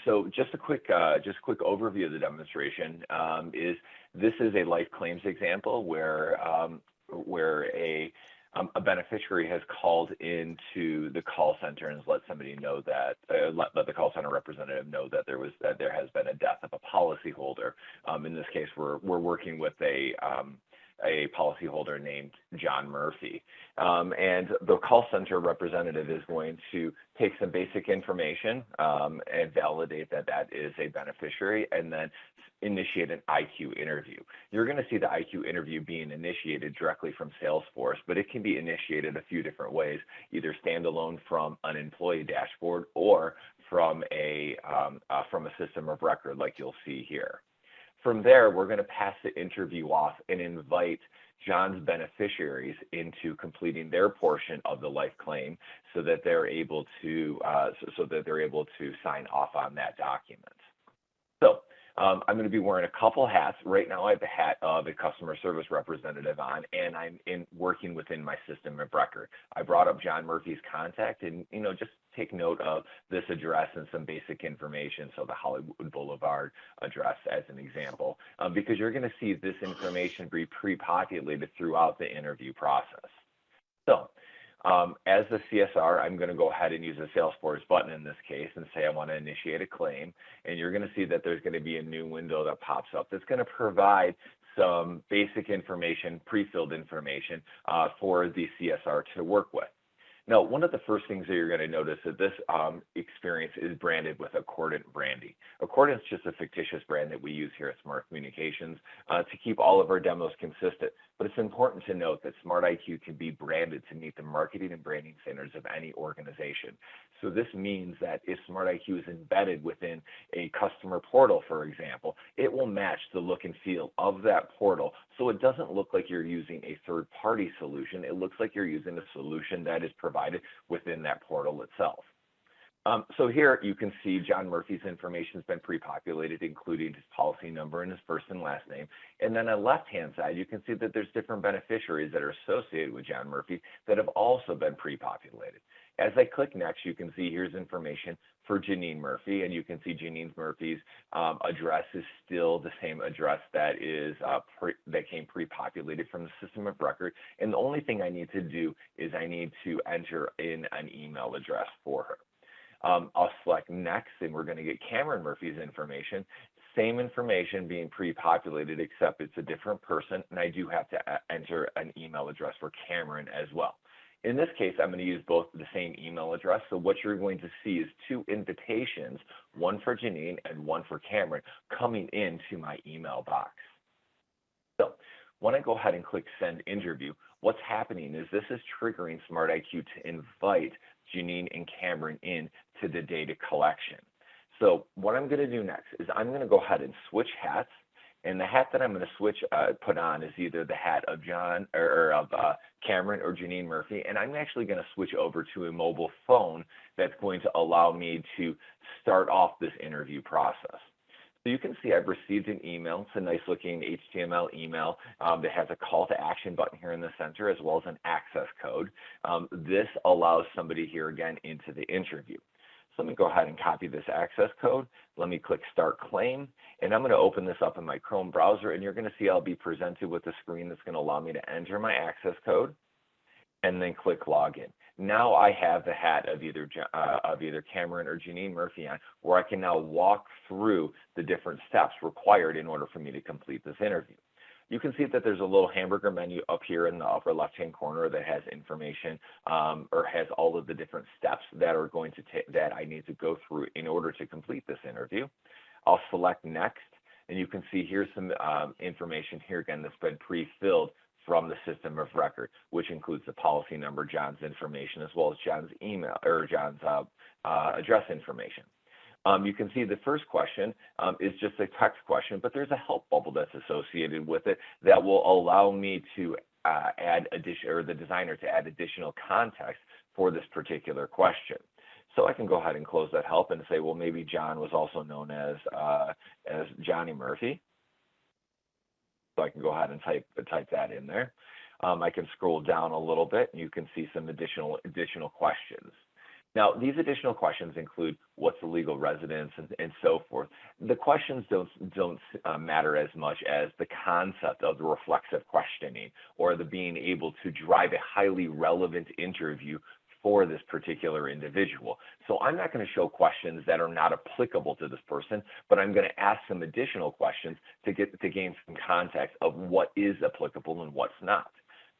So just a quick overview of the demonstration is this is a life claims example where a beneficiary has called into the call center and has let somebody know that let the call center representative know that there has been a death of a policyholder. In this case, we're working with a policyholder named John Murphy. And the call center representative is going to take some basic information and validate that that is a beneficiary, and then initiate an IQ interview. You're going to see the IQ interview being initiated directly from Salesforce, but it can be initiated a few different ways, either standalone from an employee dashboard or from a system of record like you'll see here. From there, we're going to pass the interview off and invite John's beneficiaries into completing their portion of the life claim so that they're able to sign off on that document. So I'm going to be wearing a couple hats. Right now I have the hat of a customer service representative on, and I'm working within my system of record. I brought up John Murphy's contact and, just take note of this address and some basic information, so the Hollywood Boulevard address as an example, because you're going to see this information be pre-populated throughout the interview process. So as the CSR, I'm going to go ahead and use the Salesforce button in this case and say I want to initiate a claim, and you're going to see that there's going to be a new window that pops up that's going to provide some basic information, pre-filled information for the CSR to work with. Now, one of the first things that you're going to notice is this experience is branded with Accordant branding. Accordant is just a fictitious brand that we use here at Smart Communications to keep all of our demos consistent. But it's important to note that SmartIQ can be branded to meet the marketing and branding standards of any organization. So this means that if SmartIQ is embedded within a customer portal, for example, it will match the look and feel of that portal. So it doesn't look like you're using a third-party solution. It looks like you're using a solution that is provided within that portal itself. So here you can see John Murphy's information has been pre-populated, including his policy number and his first and last name. And then on the left-hand side, you can see that there's different beneficiaries that are associated with John Murphy that have also been pre-populated. As I click next, you can see here's information for Janine Murphy, and you can see Janine Murphy's address is still the same address that that came pre-populated from the system of record. And the only thing I need to do is I need to enter in an email address for her. I'll select next, and we're going to get Cameron Murphy's information. Same information being pre-populated, except it's a different person, and I do have to enter an email address for Cameron as well. In this case, I'm going to use both the same email address. So what you're going to see is two invitations, one for Janine and one for Cameron, coming into my email box. So when I go ahead and click Send Interview, what's happening is this is triggering SmartIQ to invite Janine and Cameron in to the data collection. So what I'm going to do next is I'm going to go ahead and switch hats. And the hat that I'm going to put on is either the hat of Cameron or Janine Murphy, and I'm actually going to switch over to a mobile phone that's going to allow me to start off this interview process. So you can see I've received an email. It's a nice looking HTML email that has a call to action button here in the center, as well as an access code. This allows somebody here again into the interview. So let me go ahead and copy this access code. Let me click Start Claim, and I'm going to open this up in my Chrome browser, and you're going to see I'll be presented with a screen that's going to allow me to enter my access code and then click Login. Now I have the hat of either Cameron or Janine Murphy on, where I can now walk through the different steps required in order for me to complete this interview. You can see that there's a little hamburger menu up here in the upper left-hand corner that has information or has all of the different steps that are going to that I need to go through in order to complete this interview. I'll select Next, and you can see here's some information here again that's been pre-filled from the system of record, which includes the policy number, John's information, as well as John's email or John's address information. You can see the first question is just a text question, but there's a help bubble that's associated with it that will allow me to the designer to add additional context for this particular question. So I can go ahead and close that help and say, well, maybe John was also known as Johnny Murphy. So I can go ahead and type that in there. I can scroll down a little bit, and you can see some additional questions. Now, these additional questions include what's the legal residence and so forth. The questions don't matter as much as the concept of the reflexive questioning or the being able to drive a highly relevant interview for this particular individual. So I'm not going to show questions that are not applicable to this person, but I'm going to ask some additional questions to gain some context of what is applicable and what's not.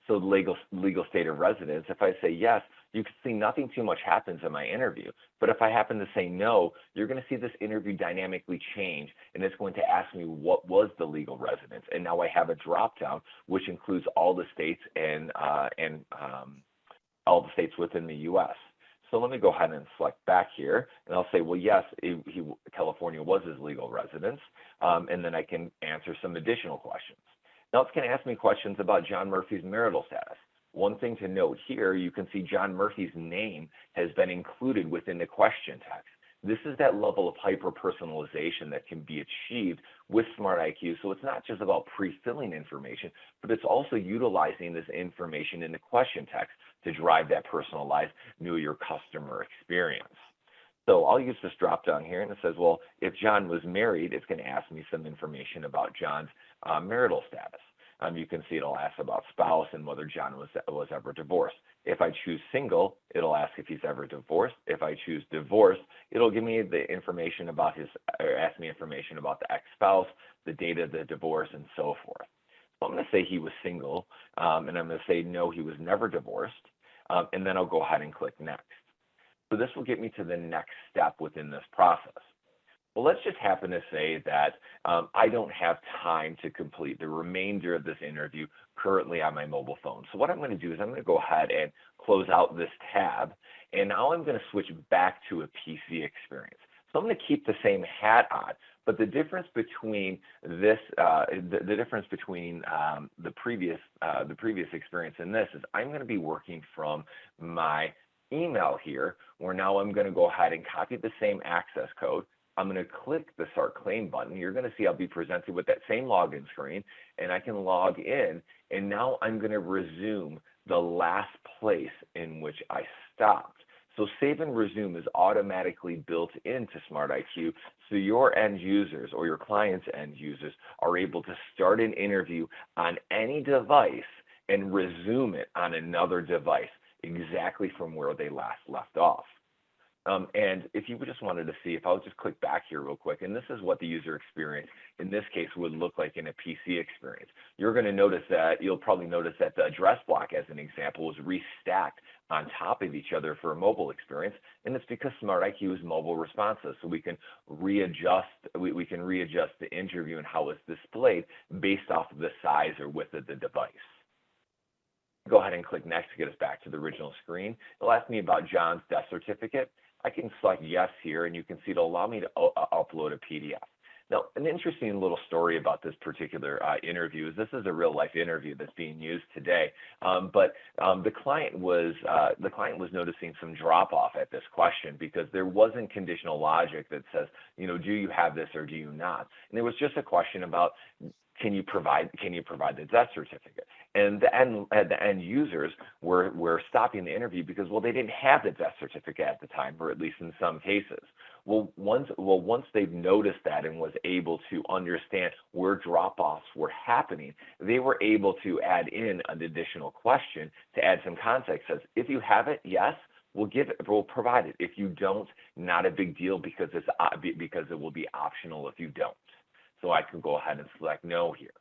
So legal state of residence, if I say yes, you can see nothing too much happens in my interview. But if I happen to say no, you're going to see this interview dynamically change, and it's going to ask me what was the legal residence. And now I have a drop down, which includes all the states and all the states within the U.S. So let me go ahead and select back here, and I'll say, well, yes, California was his legal residence, and then I can answer some additional questions. Now it's going to ask me questions about John Murphy's marital status. One thing to note here, you can see John Murphy's name has been included within the question text. This is that level of hyper-personalization that can be achieved with Smart IQ. So it's not just about pre-filling information, but it's also utilizing this information in the question text to drive that personalized know your customer experience. So I'll use this drop down here, and it says, well, if John was married, it's going to ask me some information about John's marital status. You can see it'll ask about spouse and whether John was ever divorced. If I choose single, it'll ask if he's ever divorced. If I choose divorced, it'll give me the information about ask me information about the ex-spouse, the date of the divorce, and so forth. So I'm going to say he was single, and I'm going to say no, he was never divorced, and then I'll go ahead and click next. So this will get me to the next step within this process. Well, let's just happen to say that I don't have time to complete the remainder of this interview currently on my mobile phone. So what I'm going to do is I'm going to go ahead and close out this tab, and now I'm going to switch back to a PC experience. So I'm going to keep the same hat on, but the difference between this, the difference between the previous experience and this is I'm going to be working from my email here, where now I'm going to go ahead and copy the same access code. I'm going to click the Start Claim button. You're going to see I'll be presented with that same login screen, and I can log in, and now I'm going to resume the last place in which I stopped. So Save and Resume is automatically built into Smart IQ, so your end users or your client's end users are able to start an interview on any device and resume it on another device exactly from where they last left off. And if you just wanted to see, if I'll just click back here real quick, and this is what the user experience in this case would look like in a PC experience. You're going to notice that, you'll probably notice that the address block, as an example, was restacked on top of each other for a mobile experience, and it's because Smart IQ is mobile responsive, so we can readjust the interview and how it's displayed based off of the size or width of the device. Go ahead and click next to get us back to the original screen. It'll ask me about John's death certificate. I can select yes here, and you can see it'll allow me to upload a PDF. Now, an interesting little story about this particular interview is this is a real-life interview that's being used today, but the client was noticing some drop-off at this question because there wasn't conditional logic that says, you know, do you have this or do you not? And there was just a question about, can you provide the death certificate? And the end users were stopping the interview because, well, they didn't have the death certificate at the time, or at least in some cases. Well, once they've noticed that and was able to understand where drop-offs were happening, they were able to add in an additional question to add some context. Says, if you have it, yes, we'll provide it. If you don't, not a big deal because it will be optional if you don't. So I can go ahead and select no here.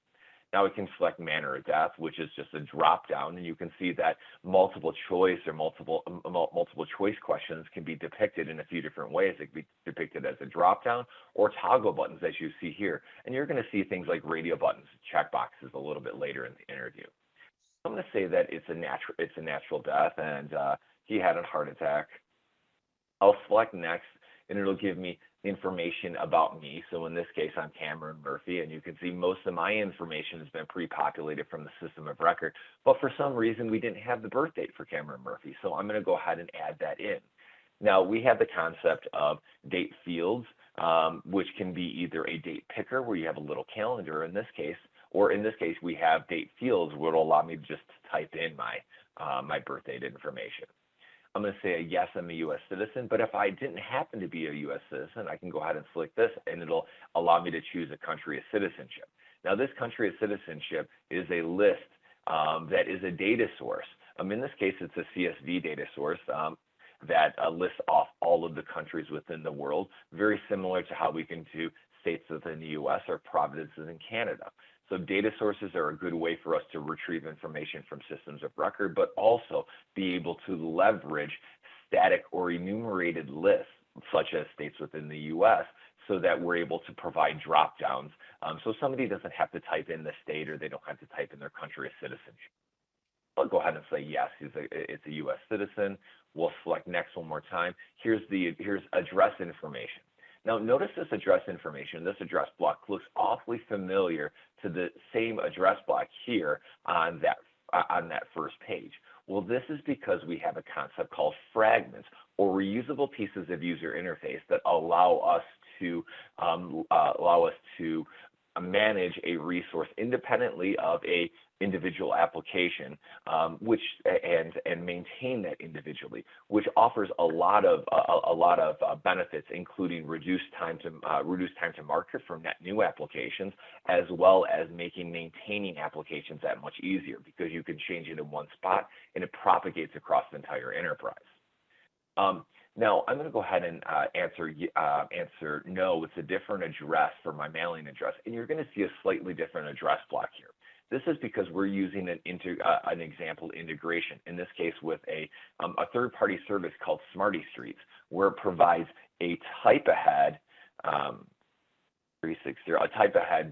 Now we can select manner of death, which is just a drop down, and you can see that multiple choice or multiple choice questions can be depicted in a few different ways. It can be depicted as a drop down or toggle buttons, as you see here. And you're going to see things like radio buttons, check boxes a little bit later in the interview. I'm going to say that it's a natural death, and he had a heart attack. I'll select next, and it'll give me information about me. So in this case, I'm Cameron Murphy, and you can see most of my information has been pre-populated from the system of record. But for some reason, we didn't have the birth date for Cameron Murphy. So I'm going to go ahead and add that in. Now, we have the concept of date fields, which can be either a date picker where you have a little calendar in this case, or in this case, we have date fields where it'll allow me to just type in my birth date information. I'm going to say, yes, I'm a U.S. citizen. But if I didn't happen to be a U.S. citizen, I can go ahead and select this, and it'll allow me to choose a country of citizenship. Now, this country of citizenship is a list that is a data source. In this case, it's a CSV data source that lists off all of the countries within the world, very similar to how we can do states within the U.S. or provinces in Canada. So data sources are a good way for us to retrieve information from systems of record, but also be able to leverage static or enumerated lists, such as states within the U.S., so that we're able to provide drop downs. So somebody doesn't have to type in the state, or they don't have to type in their country of citizenship. I'll go ahead and say yes, it's a U.S. citizen. We'll select next one more time. Here's address information. Now notice this address information, this address block looks awfully familiar to the same address block here on that first page. Well, this is because we have a concept called fragments, or reusable pieces of user interface that allow us to manage a resource independently of a individual application, and maintain that individually, which offers a lot of benefits, including reduced time to market for net new applications, as well as making maintaining applications that much easier, because you can change it in one spot and it propagates across the entire enterprise. Now, I'm going to go ahead and answer no. It's a different address for my mailing address, and you're going to see a slightly different address block here. This is because we're using an example integration, in this case with a third-party service called Smarty Streets, where it provides a type-ahead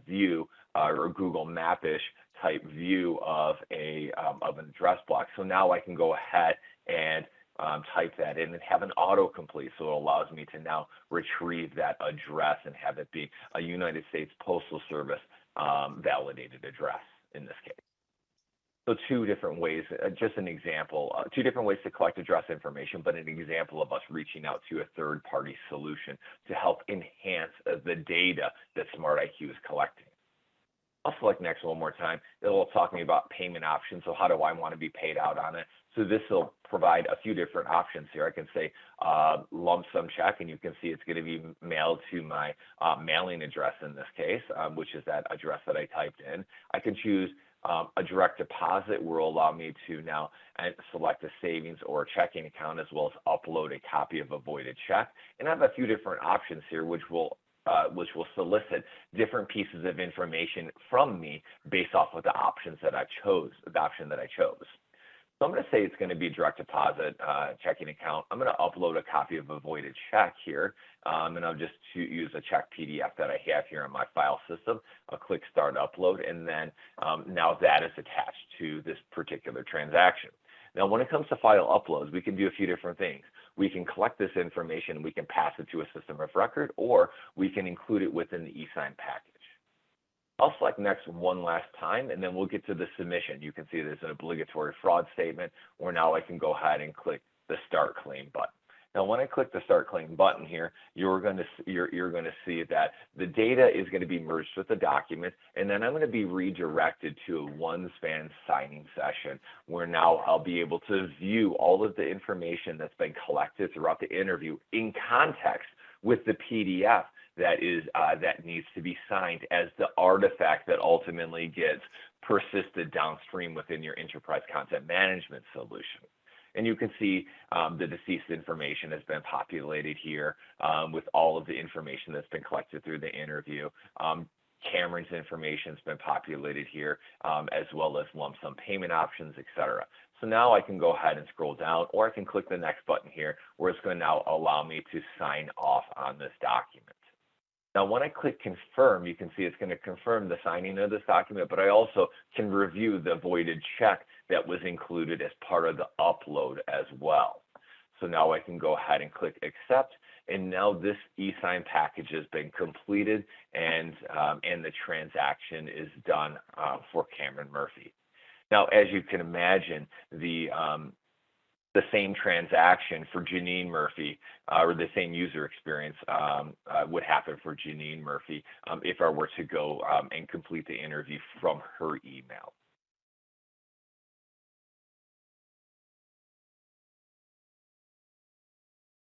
view or Google Map-ish type view of an address block. So now I can go ahead and type that in and have an autocomplete, so it allows me to now retrieve that address and have it be a United States Postal Service validated address in this case. So two different ways, just an example, two different ways to collect address information, but an example of us reaching out to a third-party solution to help enhance the data that SmartIQ is collecting. I'll select next one more time. It'll talk to me about payment options. So how do I want to be paid out on it? So this will provide a few different options here. I can say lump sum check, and you can see it's going to be mailed to my mailing address in this case, which is that address that I typed in. I can choose a direct deposit, where will allow me to now select a savings or a checking account, as well as upload a copy of a voided check. And I have a few different options here, which will solicit different pieces of information from me based off of the options that I chose, the option that I chose. So I'm going to say it's going to be direct deposit checking account. I'm going to upload a copy of a voided check here, and I'll just use a check PDF that I have here on my file system. I'll click Start Upload, and then now that is attached to this particular transaction. Now, when it comes to file uploads, we can do a few different things. We can collect this information, we can pass it to a system of record, or we can include it within the e-sign package. I'll select next one last time, and then we'll get to the submission. You can see there's an obligatory fraud statement, where now I can go ahead and click the Start Claim button. Now, when I click the Start Claim button here, you're going to see that the data is going to be merged with the document, and then I'm going to be redirected to a OneSpan signing session, where now I'll be able to view all of the information that's been collected throughout the interview in context with the PDF that needs to be signed as the artifact that ultimately gets persisted downstream within your enterprise content management solution. And you can see the deceased information has been populated here with all of the information that's been collected through the interview. Cameron's information has been populated here, as well as lump sum payment options, etc. So now I can go ahead and scroll down, or I can click the next button here, where it's going to now allow me to sign off on this document. Now, when I click confirm, you can see it's going to confirm the signing of this document, but I also can review the voided check that was included as part of the upload as well. So now I can go ahead and click accept, and now this e-sign package has been completed, and the transaction is done for Cameron Murphy. Now, as you can imagine, the same transaction for Janine Murphy, or the same user experience would happen for Janine Murphy if I were to go and complete the interview from her email.